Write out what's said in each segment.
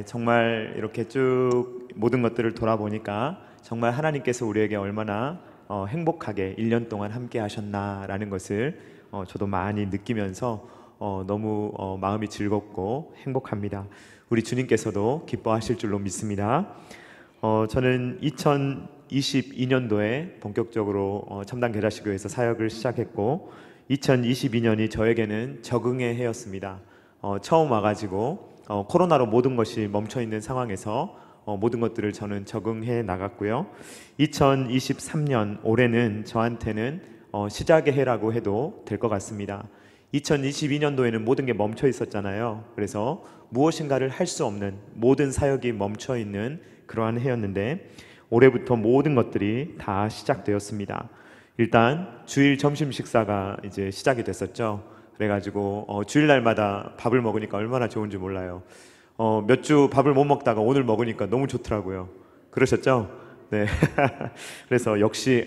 정말 이렇게 쭉 모든 것들을 돌아보니까 정말 하나님께서 우리에게 얼마나 행복하게 1년 동안 함께 하셨나라는 것을 저도 많이 느끼면서 너무 마음이 즐겁고 행복합니다. 우리 주님께서도 기뻐하실 줄로 믿습니다. 저는 2022년도에 본격적으로 첨단 계자식교회에서 사역을 시작했고 2022년이 저에게는 적응의 해였습니다. 처음 와가지고 코로나로 모든 것이 멈춰있는 상황에서 모든 것들을 저는 적응해 나갔고요. 2023년 올해는 저한테는 시작의 해라고 해도 될 것 같습니다. 2022년도에는 모든 게 멈춰 있었잖아요. 그래서 무엇인가를 할 수 없는 모든 사역이 멈춰 있는 그러한 해였는데 올해부터 모든 것들이 다 시작되었습니다. 일단 주일 점심 식사가 이제 시작이 됐었죠. 그래가지고 주일날마다 밥을 먹으니까 얼마나 좋은지 몰라요. 몇 주 밥을 못 먹다가 오늘 먹으니까 너무 좋더라고요. 그러셨죠? 네. 그래서 역시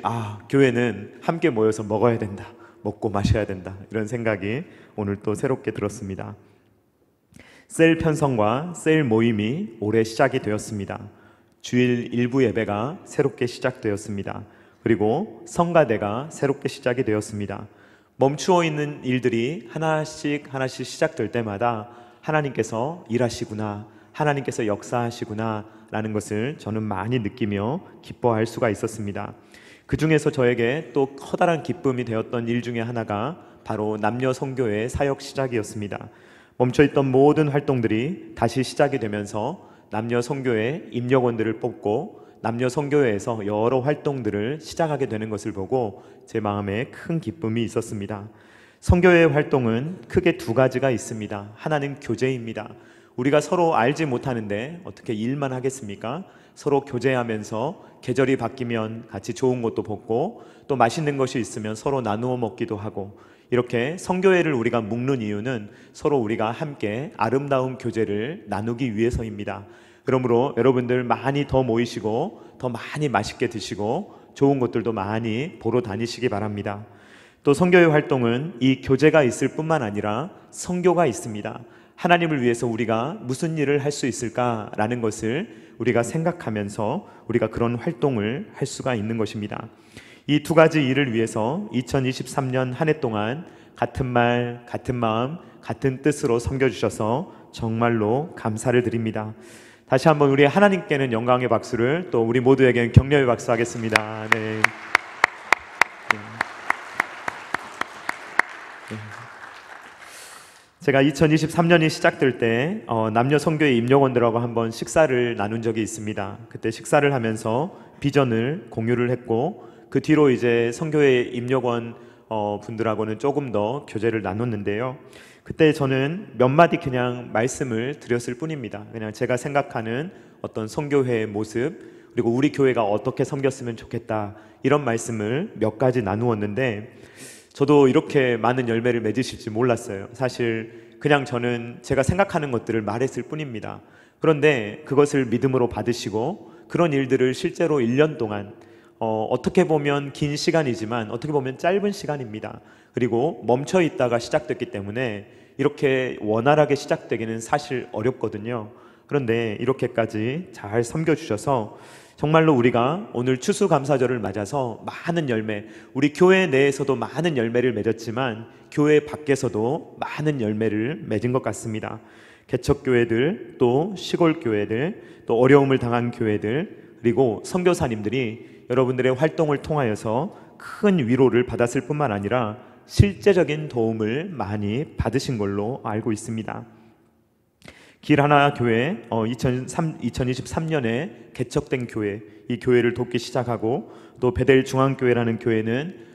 교회는 함께 모여서 먹어야 된다, 먹고 마셔야 된다, 이런 생각이 오늘 또 새롭게 들었습니다. 셀 편성과 셀 모임이 올해 시작이 되었습니다. 주일 일부 예배가 새롭게 시작되었습니다. 그리고 성가대가 새롭게 시작이 되었습니다. 멈추어 있는 일들이 하나씩 시작될 때마다 하나님께서 일하시구나, 하나님께서 역사하시구나 라는 것을 저는 많이 느끼며 기뻐할 수가 있었습니다. 그 중에서 저에게 또 커다란 기쁨이 되었던 일 중에 하나가 바로 남녀 선교회의 사역 시작이었습니다. 멈춰있던 모든 활동들이 다시 시작이 되면서 남녀 선교회 임력원들을 뽑고 남녀 선교회에서 여러 활동들을 시작하게 되는 것을 보고 제 마음에 큰 기쁨이 있었습니다. 선교회 활동은 크게 두 가지가 있습니다. 하나는 교제입니다. 우리가 서로 알지 못하는데 어떻게 일만 하겠습니까? 서로 교제하면서 계절이 바뀌면 같이 좋은 것도 먹고 또 맛있는 것이 있으면 서로 나누어 먹기도 하고, 이렇게 선교회를 우리가 묶는 이유는 서로 우리가 함께 아름다운 교제를 나누기 위해서입니다. 그러므로 여러분들 많이 더 모이시고 더 많이 맛있게 드시고 좋은 것들도 많이 보러 다니시기 바랍니다. 또 선교회 활동은 이 교제가 있을 뿐만 아니라 선교가 있습니다. 하나님을 위해서 우리가 무슨 일을 할 수 있을까라는 것을 우리가 생각하면서 우리가 그런 활동을 할 수가 있는 것입니다. 이 두 가지 일을 위해서 2023년 한 해 동안 같은 말, 같은 마음, 같은 뜻으로 섬겨주셔서 정말로 감사를 드립니다. 다시 한번 우리 하나님께는 영광의 박수를, 또 우리 모두에게는 격려의 박수 하겠습니다. 네. 제가 2023년이 시작될 때 남녀 선교회 임력원들하고 한번 식사를 나눈 적이 있습니다. 그때 식사를 하면서 비전을 공유를 했고 그 뒤로 이제 선교회 임력원 분들하고는 조금 더 교제를 나눴는데요. 그때 저는 몇 마디 그냥 말씀을 드렸을 뿐입니다. 그냥 제가 생각하는 어떤 선교회의 모습, 그리고 우리 교회가 어떻게 섬겼으면 좋겠다, 이런 말씀을 몇 가지 나누었는데 저도 이렇게 많은 열매를 맺으실지 몰랐어요. 사실 그냥 저는 제가 생각하는 것들을 말했을 뿐입니다. 그런데 그것을 믿음으로 받으시고 그런 일들을 실제로 1년 동안 어떻게 보면 긴 시간이지만 어떻게 보면 짧은 시간입니다. 그리고 멈춰 있다가 시작됐기 때문에 이렇게 원활하게 시작되기는 사실 어렵거든요. 그런데 이렇게까지 잘 섬겨주셔서 정말로 우리가 오늘 추수감사절을 맞아서 많은 열매, 우리 교회 내에서도 많은 열매를 맺었지만 교회 밖에서도 많은 열매를 맺은 것 같습니다. 개척교회들, 또 시골교회들, 또 어려움을 당한 교회들, 그리고 선교사님들이 여러분들의 활동을 통하여서 큰 위로를 받았을 뿐만 아니라 실제적인 도움을 많이 받으신 걸로 알고 있습니다. 길하나 교회 2023년에 개척된 교회, 이 교회를 돕기 시작하고, 또 베델 중앙교회라는 교회는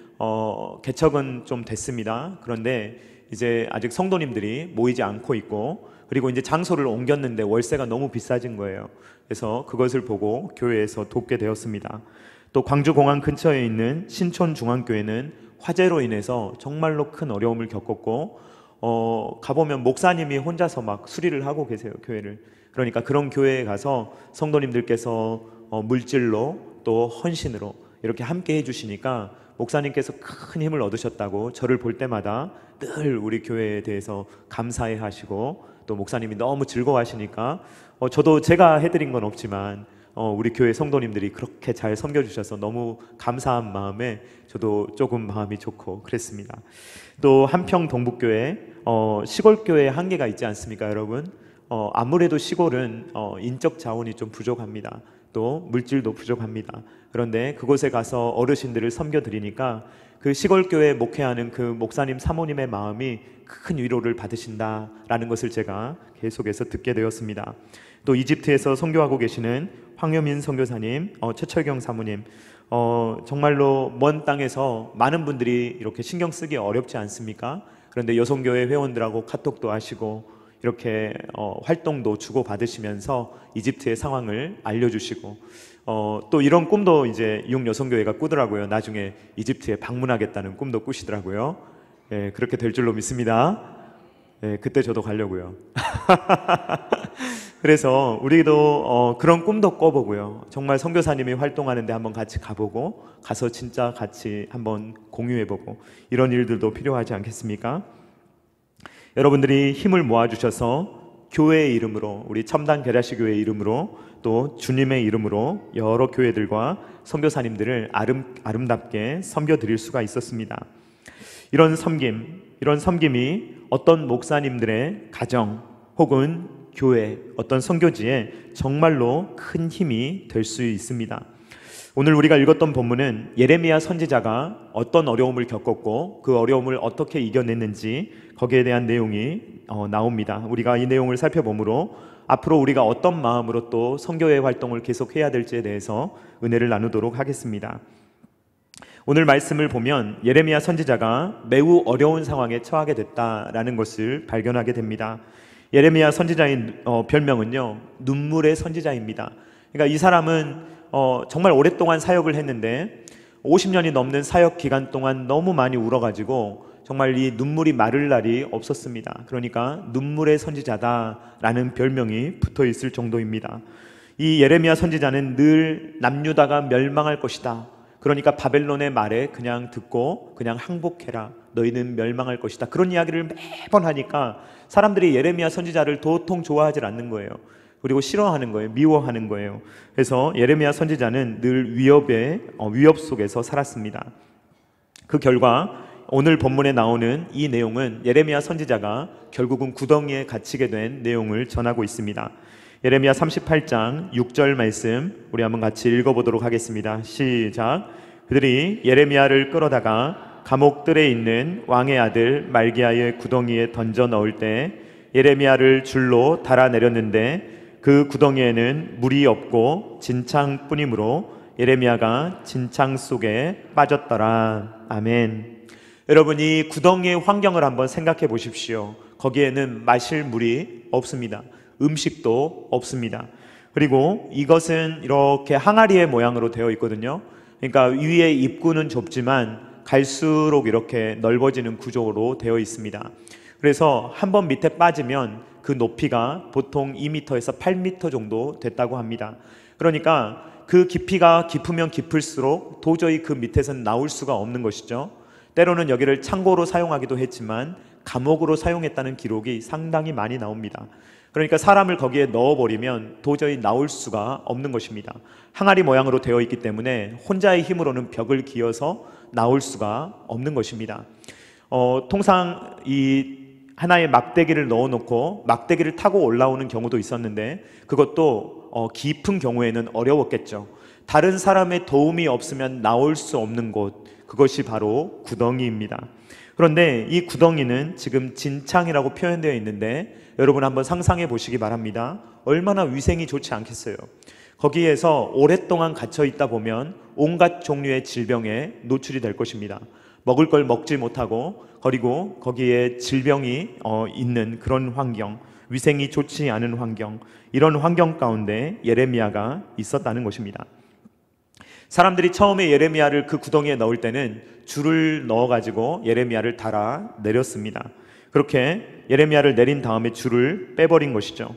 개척은 좀 됐습니다. 그런데 이제 아직 성도님들이 모이지 않고 있고, 그리고 이제 장소를 옮겼는데 월세가 너무 비싸진 거예요. 그래서 그것을 보고 교회에서 돕게 되었습니다. 또 광주공항 근처에 있는 신촌중앙교회는 화재로 인해서 정말로 큰 어려움을 겪었고 가보면 목사님이 혼자서 막 수리를 하고 계세요, 교회를. 그러니까 그런 교회에 가서 성도님들께서 물질로 또 헌신으로 이렇게 함께 해주시니까 목사님께서 큰 힘을 얻으셨다고 저를 볼 때마다 늘 우리 교회에 대해서 감사해 하시고, 또 목사님이 너무 즐거워하시니까 저도 제가 해드린 건 없지만 우리 교회 성도님들이 그렇게 잘 섬겨주셔서 너무 감사한 마음에 저도 조금 마음이 좋고 그랬습니다. 또 한평 동북교회 시골교회의 한계가 있지 않습니까, 여러분? 아무래도 시골은 인적 자원이 좀 부족합니다. 또 물질도 부족합니다. 그런데 그곳에 가서 어르신들을 섬겨드리니까 그 시골교회 목회하는 그 목사님 사모님의 마음이 큰 위로를 받으신다라는 것을 제가 계속해서 듣게 되었습니다. 또 이집트에서 선교하고 계시는 황여민 선교사님, 최철경 사모님, 정말로 먼 땅에서 많은 분들이 이렇게 신경 쓰기 어렵지 않습니까? 그런데 여성교회 회원들하고 카톡도 하시고 이렇게 활동도 주고받으시면서 이집트의 상황을 알려주시고 또 이런 꿈도 이제 육여성교회가 꾸더라고요. 나중에 이집트에 방문하겠다는 꿈도 꾸시더라고요. 예, 그렇게 될 줄로 믿습니다. 예, 그때 저도 가려고요. 그래서 우리도 그런 꿈도 꿔보고요. 정말 선교사님이 활동하는데 한번 같이 가보고 가서 진짜 같이 한번 공유해보고 이런 일들도 필요하지 않겠습니까? 여러분들이 힘을 모아주셔서 교회의 이름으로, 우리 첨단 계라시 교회의 이름으로, 또 주님의 이름으로 여러 교회들과 선교사님들을 아름답게 섬겨드릴 수가 있었습니다. 이런 섬김이 어떤 목사님들의 가정 혹은 교회, 어떤 선교지에 정말로 큰 힘이 될 수 있습니다. 오늘 우리가 읽었던 본문은 예레미야 선지자가 어떤 어려움을 겪었고 그 어려움을 어떻게 이겨냈는지 거기에 대한 내용이 나옵니다. 우리가 이 내용을 살펴보므로 앞으로 우리가 어떤 마음으로 또 선교회 활동을 계속해야 될지에 대해서 은혜를 나누도록 하겠습니다. 오늘 말씀을 보면 예레미야 선지자가 매우 어려운 상황에 처하게 됐다라는 것을 발견하게 됩니다. 예레미야 선지자의 별명은요, 눈물의 선지자입니다. 그러니까 이 사람은 정말 오랫동안 사역을 했는데 50년이 넘는 사역 기간 동안 너무 많이 울어가지고 정말 이 눈물이 마를 날이 없었습니다. 그러니까 눈물의 선지자다라는 별명이 붙어 있을 정도입니다. 이 예레미야 선지자는 늘 남유다가 멸망할 것이다, 그러니까 바벨론의 말에 그냥 듣고 그냥 항복해라, 너희는 멸망할 것이다, 그런 이야기를 매번 하니까 사람들이 예레미야 선지자를 도통 좋아하지 않는 거예요. 그리고 싫어하는 거예요. 미워하는 거예요. 그래서 예레미야 선지자는 늘 위협 속에서 살았습니다. 그 결과 오늘 본문에 나오는 이 내용은 예레미야 선지자가 결국은 구덩이에 갇히게 된 내용을 전하고 있습니다. 예레미야 38장 6절 말씀 우리 한번 같이 읽어보도록 하겠습니다. 시작. 그들이 예레미야를 끌어다가 감옥들에 있는 왕의 아들 말기야의 구덩이에 던져 넣을 때 예레미야를 줄로 달아내렸는데 그 구덩이에는 물이 없고 진창뿐이므로 예레미야가 진창 속에 빠졌더라. 아멘. 여러분, 이 구덩이의 환경을 한번 생각해 보십시오. 거기에는 마실 물이 없습니다. 음식도 없습니다. 그리고 이것은 이렇게 항아리의 모양으로 되어 있거든요. 그러니까 위에 입구는 좁지만 갈수록 이렇게 넓어지는 구조로 되어 있습니다. 그래서 한번 밑에 빠지면 그 높이가 보통 2m에서 8m 정도 됐다고 합니다. 그러니까 그 깊이가 깊으면 깊을수록 도저히 그 밑에서는 나올 수가 없는 것이죠. 때로는 여기를 창고로 사용하기도 했지만 감옥으로 사용했다는 기록이 상당히 많이 나옵니다. 그러니까 사람을 거기에 넣어버리면 도저히 나올 수가 없는 것입니다. 항아리 모양으로 되어 있기 때문에 혼자의 힘으로는 벽을 기어서 나올 수가 없는 것입니다. 통상 이 하나의 막대기를 넣어놓고 막대기를 타고 올라오는 경우도 있었는데 그것도 깊은 경우에는 어려웠겠죠. 다른 사람의 도움이 없으면 나올 수 없는 곳, 그것이 바로 구덩이입니다. 그런데 이 구덩이는 지금 진창이라고 표현되어 있는데 여러분 한번 상상해 보시기 바랍니다. 얼마나 위생이 좋지 않겠어요. 거기에서 오랫동안 갇혀 있다 보면 온갖 종류의 질병에 노출이 될 것입니다. 먹을 걸 먹지 못하고 그리고 거기에 질병이 있는 그런 환경, 위생이 좋지 않은 환경, 이런 환경 가운데 예레미야가 있었다는 것입니다. 사람들이 처음에 예레미야를 그 구덩이에 넣을 때는 줄을 넣어가지고 예레미야를 달아 내렸습니다. 그렇게 예레미야를 내린 다음에 줄을 빼버린 것이죠.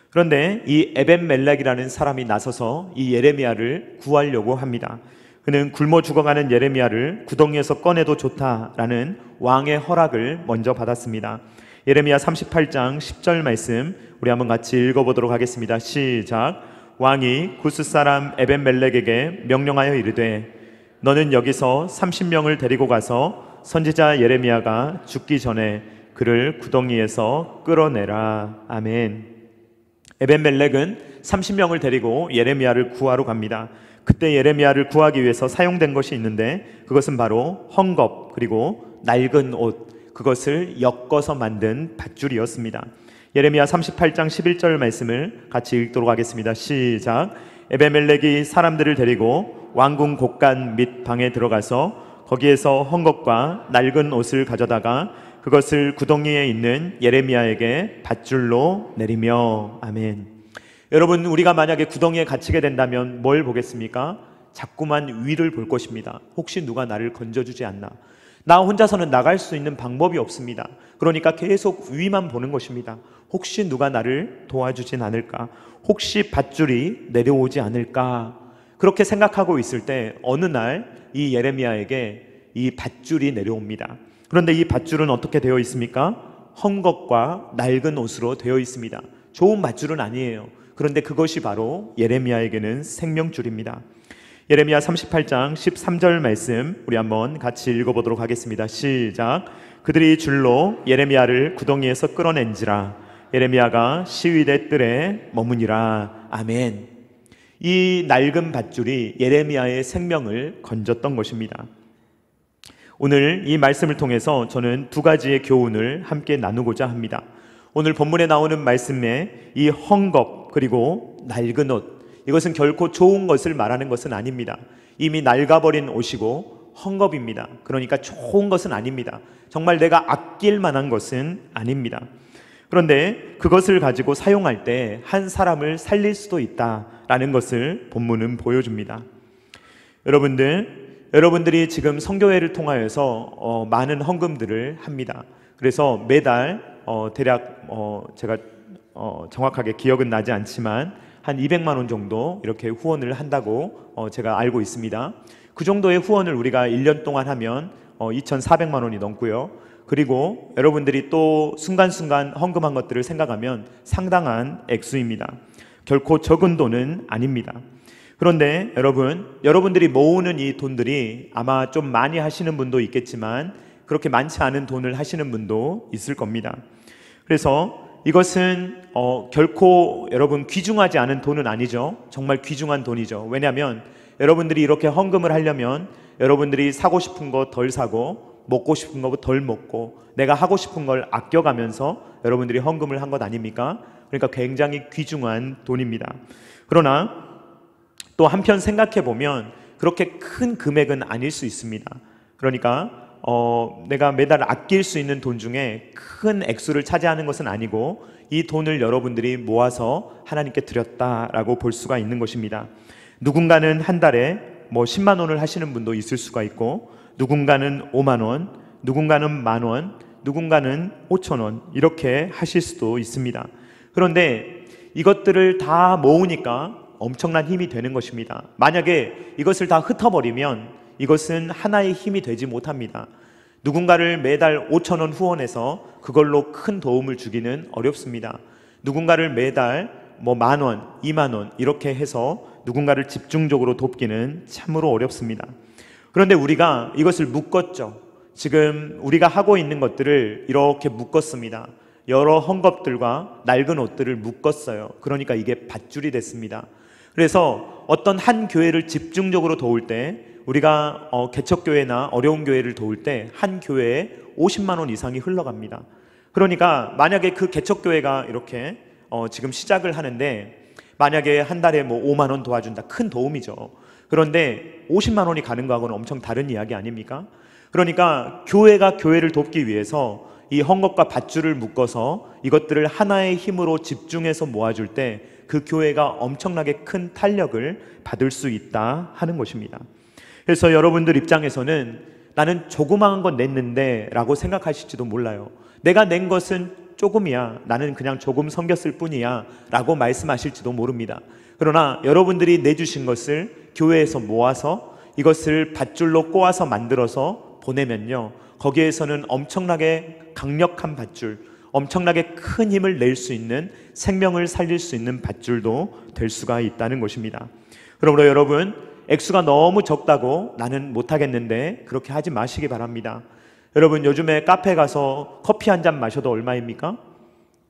그런데 이 에벤멜렉이라는 사람이 나서서 이 예레미야를 구하려고 합니다. 그는 굶어 죽어가는 예레미야를 구덩이에서 꺼내도 좋다라는 왕의 허락을 먼저 받았습니다. 예레미야 38장 10절 말씀 우리 한번 같이 읽어보도록 하겠습니다. 시작. 왕이 구스 사람 에벤멜렉에게 명령하여 이르되 너는 여기서 30명을 데리고 가서 선지자 예레미야가 죽기 전에 그를 구덩이에서 끌어내라. 아멘. 에벤멜렉은 30명을 데리고 예레미야를 구하러 갑니다. 그때 예레미야를 구하기 위해서 사용된 것이 있는데 그것은 바로 헝겊 그리고 낡은 옷, 그것을 엮어서 만든 밧줄이었습니다. 예레미야 38장 11절 말씀을 같이 읽도록 하겠습니다. 시작. 에벤멜렉이 사람들을 데리고 왕궁 곳간 및 방에 들어가서 거기에서 헝겊과 낡은 옷을 가져다가 그것을 구덩이에 있는 예레미야에게 밧줄로 내리며. 아멘. 여러분, 우리가 만약에 구덩이에 갇히게 된다면 뭘 보겠습니까? 자꾸만 위를 볼 것입니다. 혹시 누가 나를 건져주지 않나? 나 혼자서는 나갈 수 있는 방법이 없습니다. 그러니까 계속 위만 보는 것입니다. 혹시 누가 나를 도와주진 않을까? 혹시 밧줄이 내려오지 않을까? 그렇게 생각하고 있을 때 어느 날 이 예레미야에게 이 밧줄이 내려옵니다. 그런데 이 밧줄은 어떻게 되어 있습니까? 헝겊과 낡은 옷으로 되어 있습니다. 좋은 밧줄은 아니에요. 그런데 그것이 바로 예레미야에게는 생명줄입니다. 예레미야 38장 13절 말씀 우리 한번 같이 읽어보도록 하겠습니다. 시작. 그들이 줄로 예레미야를 구덩이에서 끌어낸지라 예레미야가 시위대 뜰에 머무니라. 아멘. 이 낡은 밧줄이 예레미야의 생명을 건졌던 것입니다. 오늘 이 말씀을 통해서 저는 두 가지의 교훈을 함께 나누고자 합니다. 오늘 본문에 나오는 말씀에 이 헝겊 그리고 낡은 옷, 이것은 결코 좋은 것을 말하는 것은 아닙니다. 이미 낡아버린 옷이고 헝겊입니다. 그러니까 좋은 것은 아닙니다. 정말 내가 아낄 만한 것은 아닙니다. 그런데 그것을 가지고 사용할 때 한 사람을 살릴 수도 있다라는 것을 본문은 보여줍니다. 여러분들이 지금 선교회를 통하여서 많은 헌금들을 합니다. 그래서 매달 대략 제가 정확하게 기억은 나지 않지만 한 200만 원 정도 이렇게 후원을 한다고 제가 알고 있습니다. 그 정도의 후원을 우리가 1년 동안 하면 2,400만 원이 넘고요. 그리고 여러분들이 또 순간순간 헌금한 것들을 생각하면 상당한 액수입니다. 결코 적은 돈은 아닙니다. 그런데 여러분들이 모으는 이 돈들이 아마 좀 많이 하시는 분도 있겠지만 그렇게 많지 않은 돈을 하시는 분도 있을 겁니다. 그래서 이것은 결코 여러분 귀중하지 않은 돈은 아니죠. 정말 귀중한 돈이죠. 왜냐하면 여러분들이 이렇게 헌금을 하려면 여러분들이 사고 싶은 거 덜 사고 먹고 싶은 거 덜 먹고 내가 하고 싶은 걸 아껴가면서 여러분들이 헌금을 한 것 아닙니까? 그러니까 굉장히 귀중한 돈입니다. 그러나 또 한편 생각해 보면 그렇게 큰 금액은 아닐 수 있습니다. 그러니까 내가 매달 아낄 수 있는 돈 중에 큰 액수를 차지하는 것은 아니고 이 돈을 여러분들이 모아서 하나님께 드렸다라고 볼 수가 있는 것입니다. 누군가는 한 달에 10만 원을 하시는 분도 있을 수가 있고 누군가는 5만 원, 누군가는 1만 원, 누군가는 5천 원 이렇게 하실 수도 있습니다. 그런데 이것들을 다 모으니까 엄청난 힘이 되는 것입니다. 만약에 이것을 다 흩어버리면 이것은 하나의 힘이 되지 못합니다. 누군가를 매달 5천 원 후원해서 그걸로 큰 도움을 주기는 어렵습니다. 누군가를 매달 1만 원, 2만 원 이렇게 해서 누군가를 집중적으로 돕기는 참으로 어렵습니다. 그런데 우리가 이것을 묶었죠. 지금 우리가 하고 있는 것들을 이렇게 묶었습니다. 여러 헝겊들과 낡은 옷들을 묶었어요. 그러니까 이게 밧줄이 됐습니다. 그래서 어떤 한 교회를 집중적으로 도울 때 우리가 개척교회나 어려운 교회를 도울 때 한 교회에 50만 원 이상이 흘러갑니다. 그러니까 만약에 그 개척교회가 이렇게 지금 시작을 하는데 만약에 한 달에 5만 원 도와준다. 큰 도움이죠. 그런데 50만 원이 가는 거하고는 엄청 다른 이야기 아닙니까? 그러니까 교회가 교회를 돕기 위해서 이 헝겊과 밧줄을 묶어서 이것들을 하나의 힘으로 집중해서 모아줄 때 그 교회가 엄청나게 큰 탄력을 받을 수 있다 하는 것입니다. 그래서 여러분들 입장에서는 나는 조그마한 건 냈는데 라고 생각하실지도 몰라요. 내가 낸 것은 조금이야. 나는 그냥 조금 섬겼을 뿐이야 라고 말씀하실지도 모릅니다. 그러나 여러분들이 내주신 것을 교회에서 모아서 이것을 밧줄로 꼬아서 만들어서 보내면요, 거기에서는 엄청나게 강력한 밧줄, 엄청나게 큰 힘을 낼 수 있는, 생명을 살릴 수 있는 밧줄도 될 수가 있다는 것입니다. 그러므로 여러분, 액수가 너무 적다고 나는 못하겠는데 그렇게 하지 마시기 바랍니다. 여러분, 요즘에 카페 가서 커피 한 잔 마셔도 얼마입니까?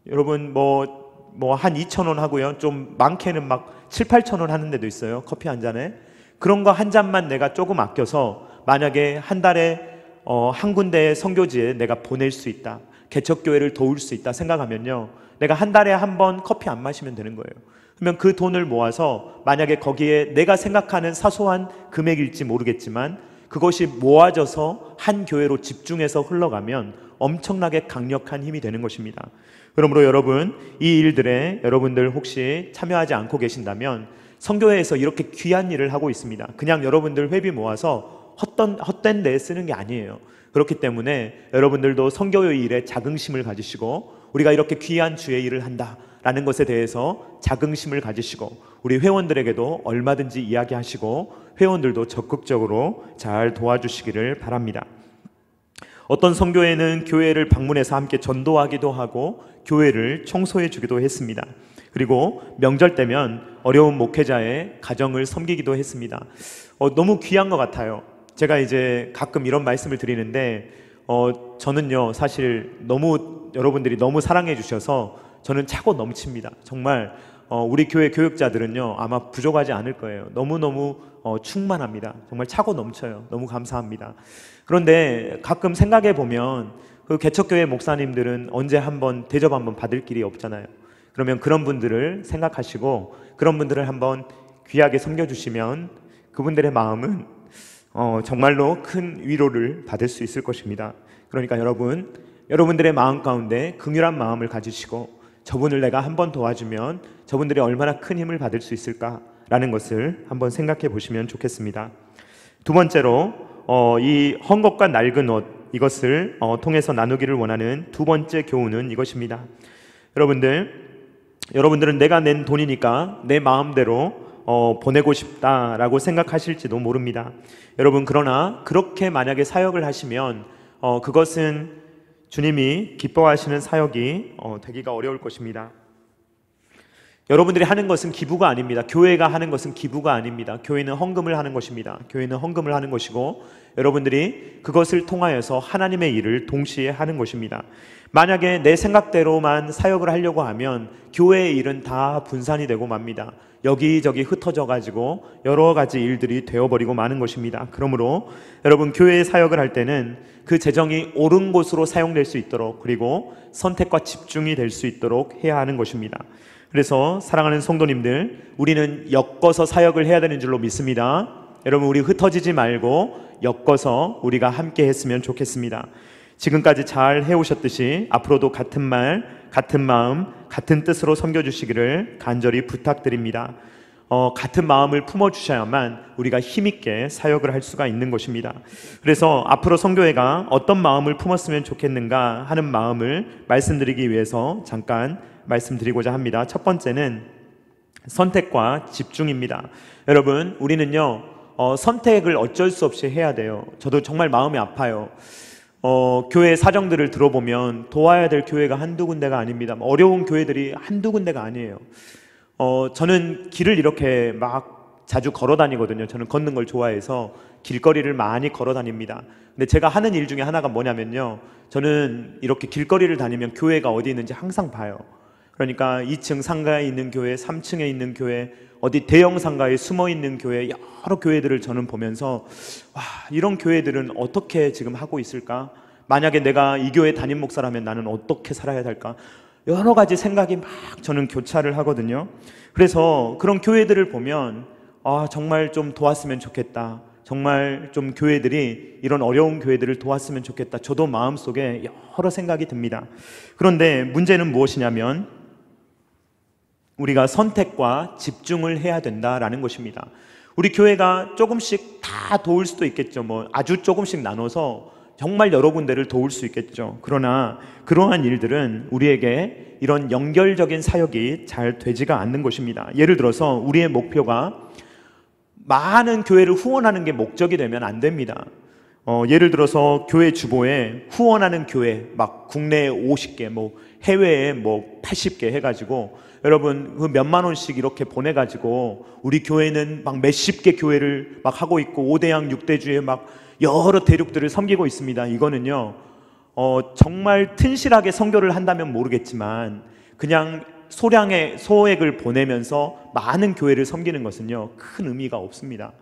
여러분 한 2,000원 하고요, 좀 많게는 막 7, 8,000원 하는 데도 있어요, 커피 한 잔에. 그런 거 한 잔만 내가 조금 아껴서 만약에 한 달에 한 군데의 선교지에 내가 보낼 수 있다, 개척교회를 도울 수 있다 생각하면요, 내가 한 달에 한 번 커피 안 마시면 되는 거예요. 그러면 그 돈을 모아서 만약에 거기에 내가 생각하는 사소한 금액일지 모르겠지만 그것이 모아져서 한 교회로 집중해서 흘러가면 엄청나게 강력한 힘이 되는 것입니다. 그러므로 여러분, 이 일들에 여러분들 혹시 참여하지 않고 계신다면 선교회에서 이렇게 귀한 일을 하고 있습니다. 그냥 여러분들 회비 모아서 헛된 데에 쓰는 게 아니에요. 그렇기 때문에 여러분들도 선교회 일에 자긍심을 가지시고, 우리가 이렇게 귀한 주의 일을 한다라는 것에 대해서 자긍심을 가지시고, 우리 회원들에게도 얼마든지 이야기하시고 회원들도 적극적으로 잘 도와주시기를 바랍니다. 어떤 선교회는 교회를 방문해서 함께 전도하기도 하고 교회를 청소해 주기도 했습니다. 그리고 명절 때면 어려운 목회자의 가정을 섬기기도 했습니다. 너무 귀한 것 같아요. 제가 이제 가끔 이런 말씀을 드리는데 저는요, 사실 여러분들이 너무 사랑해 주셔서 저는 차고 넘칩니다. 정말 우리 교회 교육자들은요 아마 부족하지 않을 거예요. 너무너무 충만합니다. 정말 차고 넘쳐요. 너무 감사합니다. 그런데 가끔 생각해 보면 그 개척교회 목사님들은 언제 한번 대접 한번 받을 길이 없잖아요. 그러면 그런 분들을 생각하시고 그런 분들을 한번 귀하게 섬겨주시면 그분들의 마음은 정말로 큰 위로를 받을 수 있을 것입니다. 그러니까 여러분들의 마음 가운데 긍휼한 마음을 가지시고 저분을 내가 한번 도와주면 저분들이 얼마나 큰 힘을 받을 수 있을까라는 것을 한번 생각해 보시면 좋겠습니다. 두 번째로 이 헝겊과 낡은 옷, 이것을 통해서 나누기를 원하는 두 번째 교훈은 이것입니다. 여러분들은 내가 낸 돈이니까 내 마음대로 보내고 싶다라고 생각하실지도 모릅니다. 여러분, 그러나 그렇게 만약에 사역을 하시면 그것은 주님이 기뻐하시는 사역이 되기가 어려울 것입니다. 여러분들이 하는 것은 기부가 아닙니다. 교회가 하는 것은 기부가 아닙니다. 교회는 헌금을 하는 것입니다. 교회는 헌금을 하는 것이고 여러분들이 그것을 통하여서 하나님의 일을 동시에 하는 것입니다. 만약에 내 생각대로만 사역을 하려고 하면 교회의 일은 다 분산이 되고 맙니다. 여기저기 흩어져 가지고 여러 가지 일들이 되어버리고 마는 것입니다. 그러므로 여러분, 교회의 사역을 할 때는 그 재정이 옳은 곳으로 사용될 수 있도록, 그리고 선택과 집중이 될 수 있도록 해야 하는 것입니다. 그래서 사랑하는 성도님들, 우리는 엮어서 사역을 해야 되는 줄로 믿습니다. 여러분, 우리 흩어지지 말고 엮어서 우리가 함께 했으면 좋겠습니다. 지금까지 잘 해오셨듯이 앞으로도 같은 말, 같은 마음, 같은 뜻으로 섬겨주시기를 간절히 부탁드립니다. 같은 마음을 품어주셔야만 우리가 힘있게 사역을 할 수가 있는 것입니다. 그래서 앞으로 성교회가 어떤 마음을 품었으면 좋겠는가 하는 마음을 말씀드리기 위해서 잠깐 말씀드리고자 합니다. 첫 번째는 선택과 집중입니다. 여러분, 우리는요 선택을 어쩔 수 없이 해야 돼요. 저도 정말 마음이 아파요. 교회 사정들을 들어보면 도와야 될 교회가 한두 군데가 아닙니다. 어려운 교회들이 한두 군데가 아니에요. 저는 길을 이렇게 막 자주 걸어 다니거든요. 저는 걷는 걸 좋아해서 길거리를 많이 걸어 다닙니다. 근데 제가 하는 일 중에 하나가 뭐냐면요, 저는 이렇게 길거리를 다니면 교회가 어디 있는지 항상 봐요. 그러니까 2층 상가에 있는 교회, 3층에 있는 교회, 어디 대형 상가에 숨어 있는 교회, 여러 교회들을 저는 보면서 와, 이런 교회들은 어떻게 지금 하고 있을까? 만약에 내가 이 교회 담임 목사라면 나는 어떻게 살아야 될까? 여러 가지 생각이 막 저는 교차를 하거든요. 그래서 그런 교회들을 보면 정말 좀 도왔으면 좋겠다. 정말 좀 교회들이 이런 어려운 교회들을 도왔으면 좋겠다. 저도 마음속에 여러 생각이 듭니다. 그런데 문제는 무엇이냐면 우리가 선택과 집중을 해야 된다라는 것입니다. 우리 교회가 조금씩 다 도울 수도 있겠죠. 아주 조금씩 나눠서 정말 여러 군데를 도울 수 있겠죠. 그러나 그러한 일들은 우리에게 이런 연결적인 사역이 잘 되지가 않는 것입니다. 예를 들어서 우리의 목표가 많은 교회를 후원하는 게 목적이 되면 안 됩니다. 예를 들어서 교회 주보에 후원하는 교회 막 국내에 50개, 뭐 해외에 뭐 80개 해가지고 여러분 그 몇만 원씩 이렇게 보내가지고 우리 교회는 막 몇십 개 교회를 막 하고 있고 5대양 6대주에 막 여러 대륙들을 섬기고 있습니다. 이거는요 정말 튼실하게 선교를 한다면 모르겠지만 그냥 소량의 소액을 보내면서 많은 교회를 섬기는 것은요 큰 의미가 없습니다.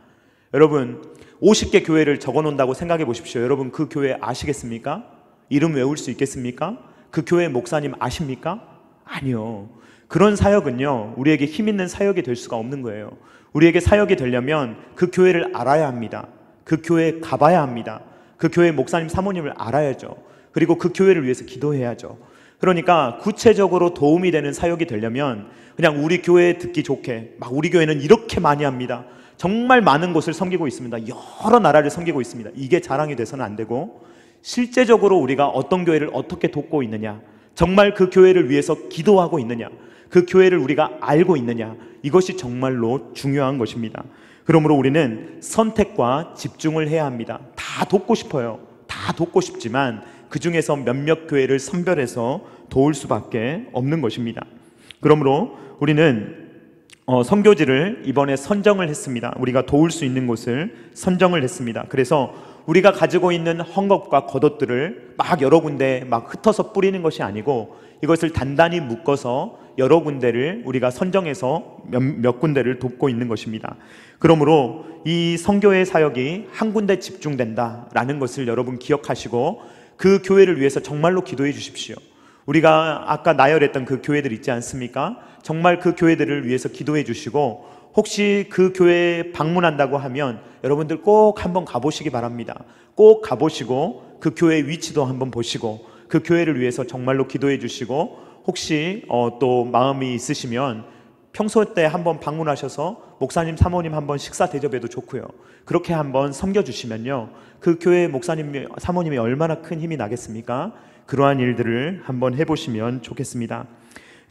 여러분 50개 교회를 적어놓는다고 생각해 보십시오. 여러분 그 교회 아시겠습니까? 이름 외울 수 있겠습니까? 그 교회 목사님 아십니까? 아니요. 그런 사역은요 우리에게 힘 있는 사역이 될 수가 없는 거예요. 우리에게 사역이 되려면 그 교회를 알아야 합니다. 그 교회에 가봐야 합니다. 그 교회 목사님 사모님을 알아야죠. 그리고 그 교회를 위해서 기도해야죠. 그러니까 구체적으로 도움이 되는 사역이 되려면 그냥 우리 교회에 듣기 좋게 막 우리 교회는 이렇게 많이 합니다. 정말 많은 곳을 섬기고 있습니다. 여러 나라를 섬기고 있습니다. 이게 자랑이 돼서는 안 되고 실제적으로 우리가 어떤 교회를 어떻게 돕고 있느냐, 정말 그 교회를 위해서 기도하고 있느냐, 그 교회를 우리가 알고 있느냐, 이것이 정말로 중요한 것입니다. 그러므로 우리는 선택과 집중을 해야 합니다. 다 돕고 싶어요. 다 돕고 싶지만 그 중에서 몇몇 교회를 선별해서 도울 수밖에 없는 것입니다. 그러므로 우리는 선교지를 이번에 선정을 했습니다. 우리가 도울 수 있는 곳을 선정을 했습니다. 그래서 우리가 가지고 있는 헝겊과 겉옷들을 막 여러 군데 막 흩어서 뿌리는 것이 아니고 이것을 단단히 묶어서 여러 군데를 우리가 선정해서 몇 군데를 돕고 있는 것입니다. 그러므로 이 선교의 사역이 한 군데 집중된다라는 것을 여러분 기억하시고 그 교회를 위해서 정말로 기도해 주십시오. 우리가 아까 나열했던 그 교회들 있지 않습니까? 정말 그 교회들을 위해서 기도해 주시고 혹시 그 교회에 방문한다고 하면 여러분들 꼭 한번 가보시기 바랍니다. 꼭 가보시고 그 교회의 위치도 한번 보시고 그 교회를 위해서 정말로 기도해 주시고 혹시 또 마음이 있으시면 평소 때 한번 방문하셔서 목사님, 사모님 한번 식사 대접해도 좋고요. 그렇게 한번 섬겨주시면요 그 교회 목사님, 사모님이 얼마나 큰 힘이 나겠습니까? 그러한 일들을 한번 해보시면 좋겠습니다.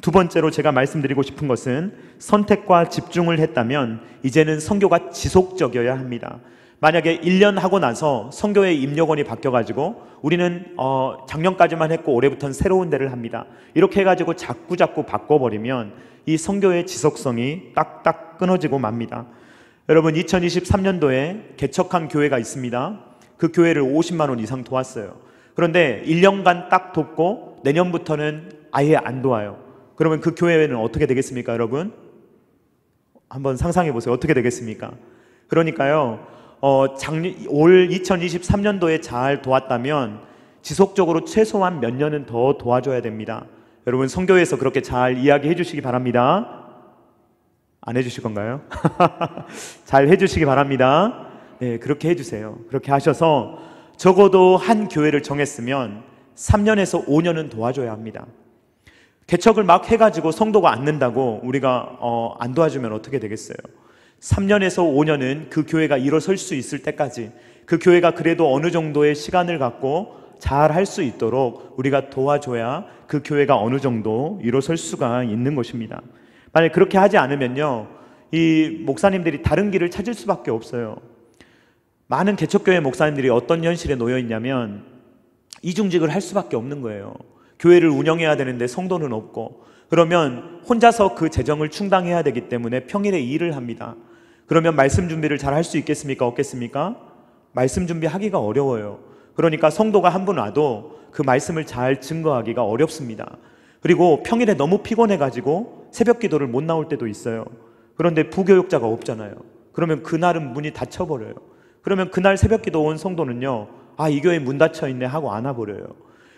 두 번째로 제가 말씀드리고 싶은 것은 선택과 집중을 했다면 이제는 선교가 지속적이어야 합니다. 만약에 1년 하고 나서 선교의 입력원이 바뀌어가지고 우리는 작년까지만 했고 올해부터는 새로운 데를 합니다. 이렇게 해가지고 자꾸 바꿔버리면 이 선교의 지속성이 딱딱 끊어지고 맙니다. 여러분 2023년도에 개척한 교회가 있습니다. 그 교회를 50만 원 이상 도왔어요. 그런데 1년간 딱 돕고 내년부터는 아예 안 도와요. 그러면 그 교회는 어떻게 되겠습니까, 여러분? 한번 상상해 보세요. 어떻게 되겠습니까? 그러니까요, 올 2023년도에 잘 도왔다면 지속적으로 최소한 몇 년은 더 도와줘야 됩니다. 여러분 선교회에서 그렇게 잘 이야기해 주시기 바랍니다. 안 해주실 건가요? 잘 해주시기 바랍니다. 네, 그렇게 해주세요. 그렇게 하셔서 적어도 한 교회를 정했으면 3년에서 5년은 도와줘야 합니다. 개척을 막 해가지고 성도가 안 는다고 우리가 안 도와주면 어떻게 되겠어요? 3년에서 5년은 그 교회가 일어설 수 있을 때까지 그 교회가 그래도 어느 정도의 시간을 갖고 잘 할 수 있도록 우리가 도와줘야 그 교회가 어느 정도 일어설 수가 있는 것입니다. 만약 그렇게 하지 않으면요 이 목사님들이 다른 길을 찾을 수밖에 없어요. 많은 개척교회 목사님들이 어떤 현실에 놓여 있냐면 이중직을 할 수밖에 없는 거예요. 교회를 운영해야 되는데 성도는 없고 그러면 혼자서 그 재정을 충당해야 되기 때문에 평일에 일을 합니다. 그러면 말씀 준비를 잘 할 수 있겠습니까? 없겠습니까? 말씀 준비하기가 어려워요. 그러니까 성도가 한 분 와도 그 말씀을 잘 증거하기가 어렵습니다. 그리고 평일에 너무 피곤해가지고 새벽 기도를 못 나올 때도 있어요. 그런데 부교육자가 없잖아요. 그러면 그날은 문이 닫혀버려요. 그러면 그날 새벽 기도 온 성도는요 이 교회 문 닫혀있네 하고 안 와버려요.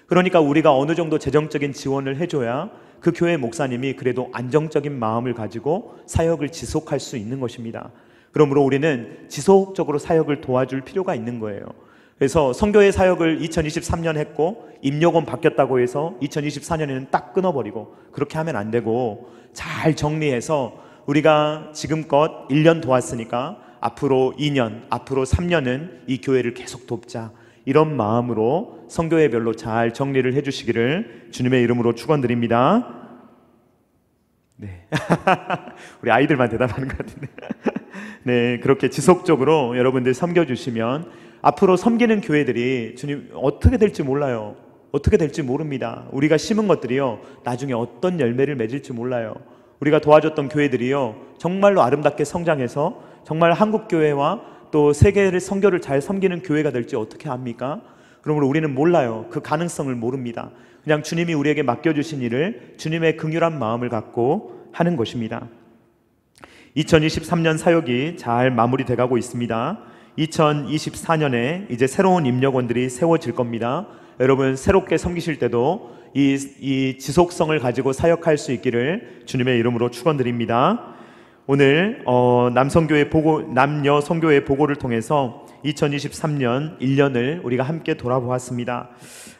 그러니까 우리가 어느 정도 재정적인 지원을 해줘야 그 교회 목사님이 그래도 안정적인 마음을 가지고 사역을 지속할 수 있는 것입니다. 그러므로 우리는 지속적으로 사역을 도와줄 필요가 있는 거예요. 그래서 선교회 사역을 2023년 했고 입력원 바뀌었다고 해서 2024년에는 딱 끊어버리고 그렇게 하면 안 되고 잘 정리해서 우리가 지금껏 1년 도왔으니까 앞으로 2년, 앞으로 3년은 이 교회를 계속 돕자, 이런 마음으로 선교회별로 잘 정리를 해주시기를 주님의 이름으로 축원드립니다. 네. 우리 아이들만 대답하는 것 같은데 네, 그렇게 지속적으로 여러분들 섬겨주시면 앞으로 섬기는 교회들이 주님 어떻게 될지 몰라요. 어떻게 될지 모릅니다. 우리가 심은 것들이요, 나중에 어떤 열매를 맺을지 몰라요. 우리가 도와줬던 교회들이요, 정말로 아름답게 성장해서 정말 한국교회와 또 세계를 선교를 잘 섬기는 교회가 될지 어떻게 압니까? 그러므로 우리는 몰라요. 그 가능성을 모릅니다. 그냥 주님이 우리에게 맡겨주신 일을 주님의 긍휼한 마음을 갖고 하는 것입니다. 2023년 사역이 잘 마무리돼 가고 있습니다. 2024년에 이제 새로운 임력원들이 세워질 겁니다. 여러분 새롭게 섬기실 때도 이 지속성을 가지고 사역할 수 있기를 주님의 이름으로 축원드립니다. 오늘 남녀 선교회 보고를 통해서 2023년 1년을 우리가 함께 돌아보았습니다.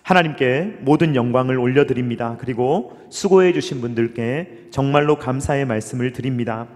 하나님께 모든 영광을 올려드립니다. 그리고 수고해 주신 분들께 정말로 감사의 말씀을 드립니다.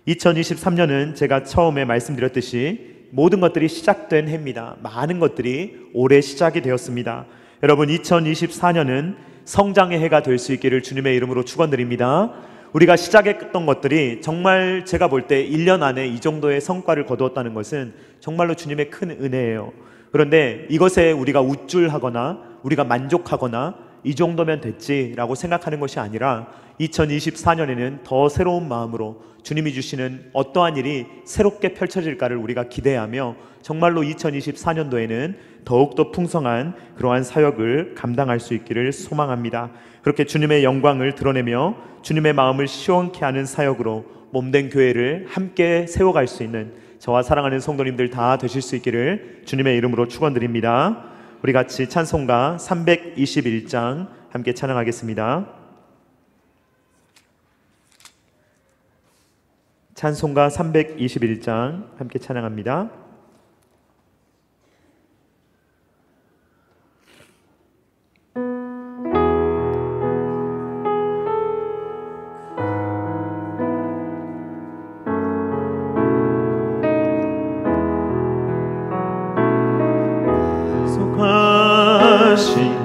2023년은 제가 처음에 말씀드렸듯이 모든 것들이 시작된 해입니다. 많은 것들이 올해 시작이 되었습니다. 여러분 2024년은 성장의 해가 될 수 있기를 주님의 이름으로 축원드립니다. 우리가 시작했던 것들이 정말 제가 볼 때 1년 안에 이 정도의 성과를 거두었다는 것은 정말로 주님의 큰 은혜예요. 그런데 이것에 우리가 우쭐하거나 우리가 만족하거나 이 정도면 됐지라고 생각하는 것이 아니라 2024년에는 더 새로운 마음으로 주님이 주시는 어떠한 일이 새롭게 펼쳐질까를 우리가 기대하며 정말로 2024년도에는 더욱더 풍성한 그러한 사역을 감당할 수 있기를 소망합니다. 그렇게 주님의 영광을 드러내며 주님의 마음을 시원케 하는 사역으로 몸된 교회를 함께 세워갈 수 있는 저와 사랑하는 성도님들 다 되실 수 있기를 주님의 이름으로 축원드립니다. 우리 같이 찬송가 321장 함께 찬양하겠습니다. 찬송가 321장 함께 찬양합니다.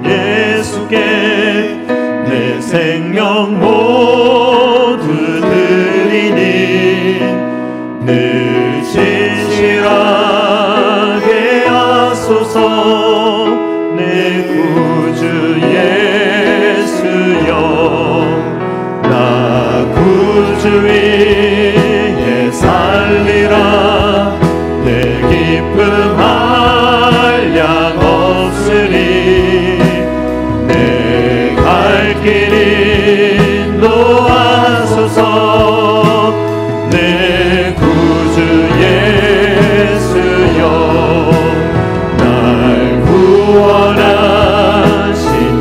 예수께 내 생명 모두 드리니 늘 진실하게 하소서. 내 구주 예수여, 나 구주 위에 살리라. 내 기쁨 한량 없으리. 내 갈 길 인도하소서. 내 구주 예수여, 날 구원하신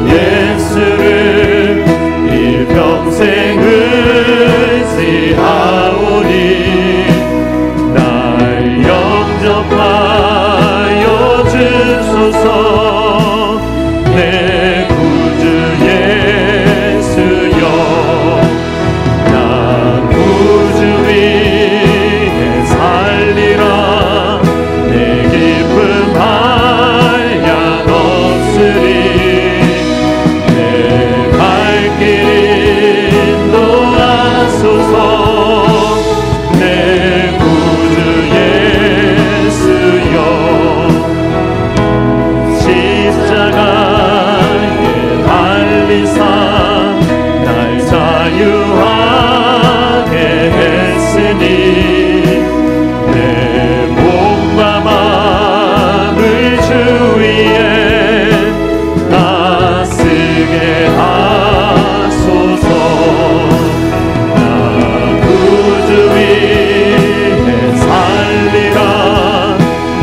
예수를 일평생 의지하오니 날 영접하여 주소서. 내 구주 예수여, 나 구주 위에 살리라. 내 기쁨 한량 없으리. 내 갈 길 인도하소서. 내 구주 예수여, 십자가에 달리사 날 자유하게 했으니 내 몸과 마음을 주 위에 다 쓰게 하소서. 나 구주 위에 살리라.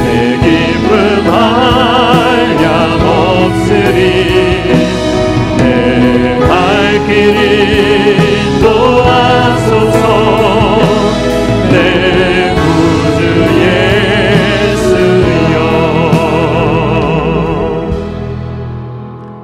내 기쁨 한량 없으리. 내 갈 길 인도하소서. 내 구주 예수여.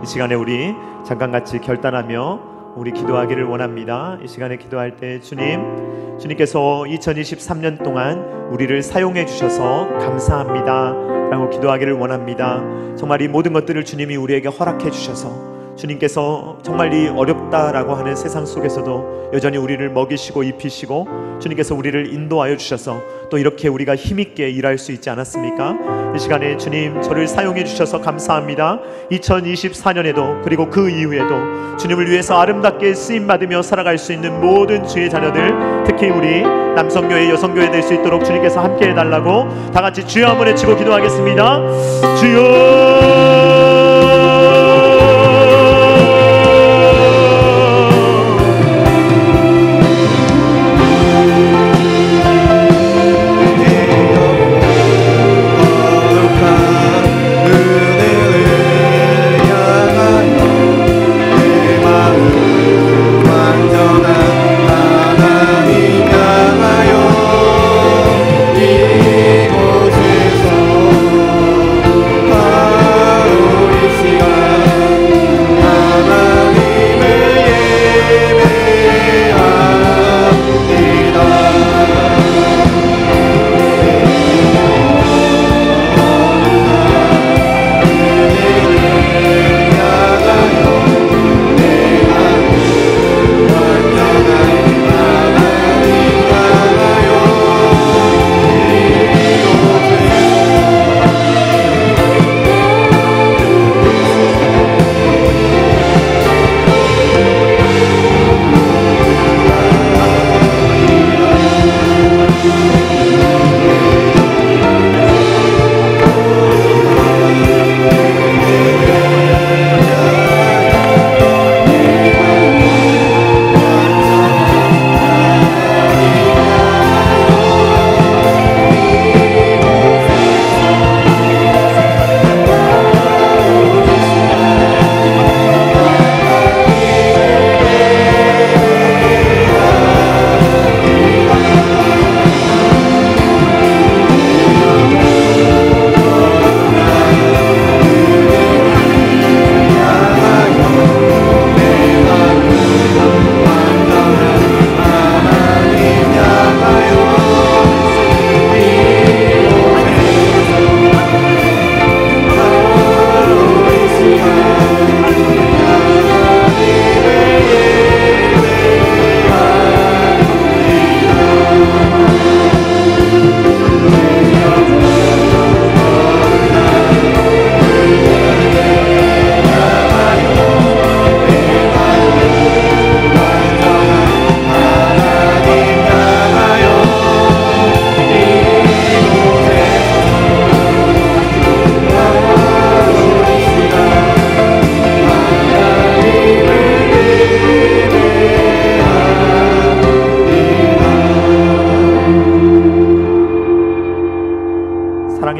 이 시간에 우리 잠깐 같이 결단하며 우리 기도하기를 원합니다. 이 시간에 기도할 때 주님께서 2023년 동안 우리를 사용해 주셔서 감사합니다 라고 기도하기를 원합니다. 정말 이 모든 것들을 주님이 우리에게 허락해 주셔서 주님께서 정말 이 어렵다라고 하는 세상 속에서도 여전히 우리를 먹이시고 입히시고 주님께서 우리를 인도하여 주셔서 또 이렇게 우리가 힘있게 일할 수 있지 않았습니까? 이 시간에 주님 저를 사용해 주셔서 감사합니다. 2024년에도 그리고 그 이후에도 주님을 위해서 아름답게 쓰임받으며 살아갈 수 있는 모든 주의 자녀들, 특히 우리 남성교회 여성교회 될 수 있도록 주님께서 함께 해달라고 다 같이 주여 한번 외치고 기도하겠습니다. 주여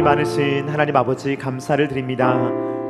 많으신 하나님 아버지 감사를 드립니다.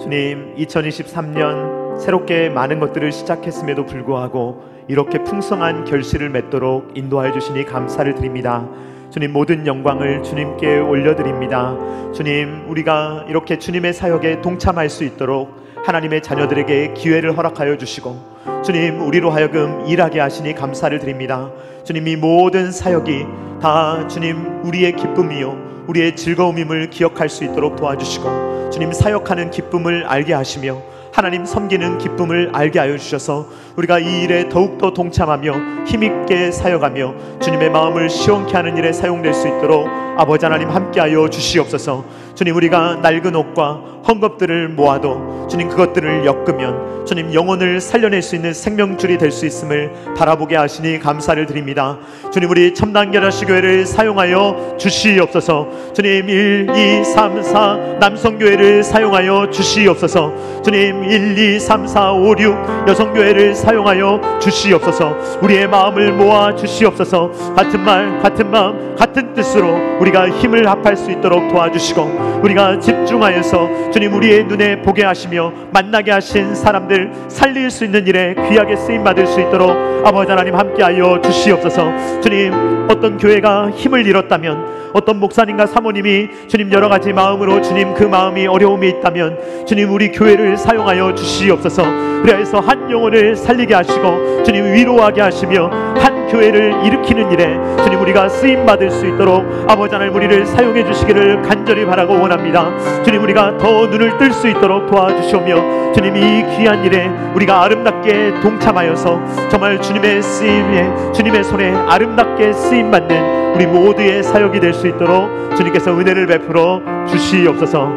주님, 2023년 새롭게 많은 것들을 시작했음에도 불구하고 이렇게 풍성한 결실을 맺도록 인도하여 주시니 감사를 드립니다. 주님, 모든 영광을 주님께 올려드립니다. 주님, 우리가 이렇게 주님의 사역에 동참할 수 있도록 하나님의 자녀들에게 기회를 허락하여 주시고 주님, 우리로 하여금 일하게 하시니 감사를 드립니다. 주님, 이 모든 사역이 다 주님 우리의 기쁨이요 우리의 즐거움임을 기억할 수 있도록 도와주시고 주님, 사역하는 기쁨을 알게 하시며 하나님 섬기는 기쁨을 알게 하여 주셔서 우리가 이 일에 더욱더 동참하며 힘있게 사역하며 주님의 마음을 시원케 하는 일에 사용될 수 있도록 아버지 하나님 함께하여 주시옵소서. 주님, 우리가 낡은 옷과 헝겊들을 모아도 주님 그것들을 엮으면 주님 영혼을 살려낼 수 있는 생명줄이 될 수 있음을 바라보게 하시니 감사를 드립니다. 주님, 우리 첨단결합식교회를 사용하여 주시옵소서. 주님, 1, 2, 3, 4 남성교회를 사용하여 주시옵소서. 주님, 1, 2, 3, 4, 5, 6 여성교회를 사용하여 주시옵소서. 우리의 마음을 모아 주시옵소서. 같은 말, 같은 마음, 같은 뜻으로 우리가 힘을 합할 수 있도록 도와주시고 우리가 집중하여서 주님 우리의 눈에 보게 하시며 만나게 하신 사람들 살릴 수 있는 일에 귀하게 쓰임받을 수 있도록 아버지 하나님 함께하여 주시옵소서. 주님, 어떤 교회가 힘을 잃었다면 어떤 목사님과 사모님이 주님 여러가지 마음으로 주님 그 마음이 어려움이 있다면 주님 우리 교회를 사용하여 주시옵소서. 그래서 한 영혼을 살리게 하시고 주님 위로하게 하시며 한 교회를 일으키는 일에 주님 우리가 쓰임받을 수 있도록 아버지 하나님 우리를 사용해 주시기를 간절히 바라고 원합니다. 주님 우리가 더 눈을 뜰 수 있도록 도와주시오며 주님 이 귀한 일에 우리가 아름답게 동참하여서 정말 주님의 쓰임에 주님의 손에 아름답게 쓰임받는 우리 모두의 사역이 될 수 있도록 주님께서 은혜를 베풀어 주시옵소서.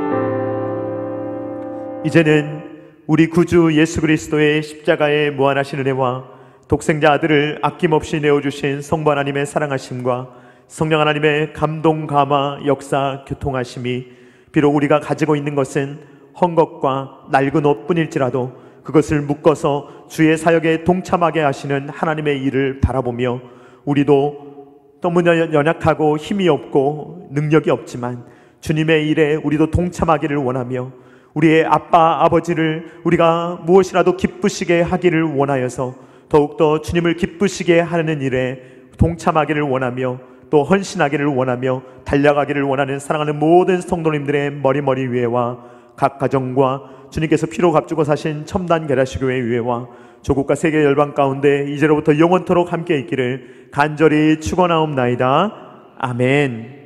이제는 우리 구주 예수 그리스도의 십자가의 무한하신 은혜와 독생자 아들을 아낌없이 내어주신 성부 하나님의 사랑하심과 성령 하나님의 감동 감화 역사 교통하심이 비록 우리가 가지고 있는 것은 헝겊과 낡은 옷뿐일지라도 그것을 묶어서 주의 사역에 동참하게 하시는 하나님의 일을 바라보며 우리도 너무 연약하고 힘이 없고 능력이 없지만 주님의 일에 우리도 동참하기를 원하며 우리의 아빠 아버지를 우리가 무엇이라도 기쁘시게 하기를 원하여서 더욱더 주님을 기쁘시게 하는 일에 동참하기를 원하며 또 헌신하기를 원하며 달려가기를 원하는 사랑하는 모든 성도님들의 머리 위에와 각 가정과 주님께서 피로 값주고 사신 첨단 계라시교회 위에와 조국과 세계 열방 가운데 이제로부터 영원토록 함께 있기를 간절히 축원하옵나이다. 아멘.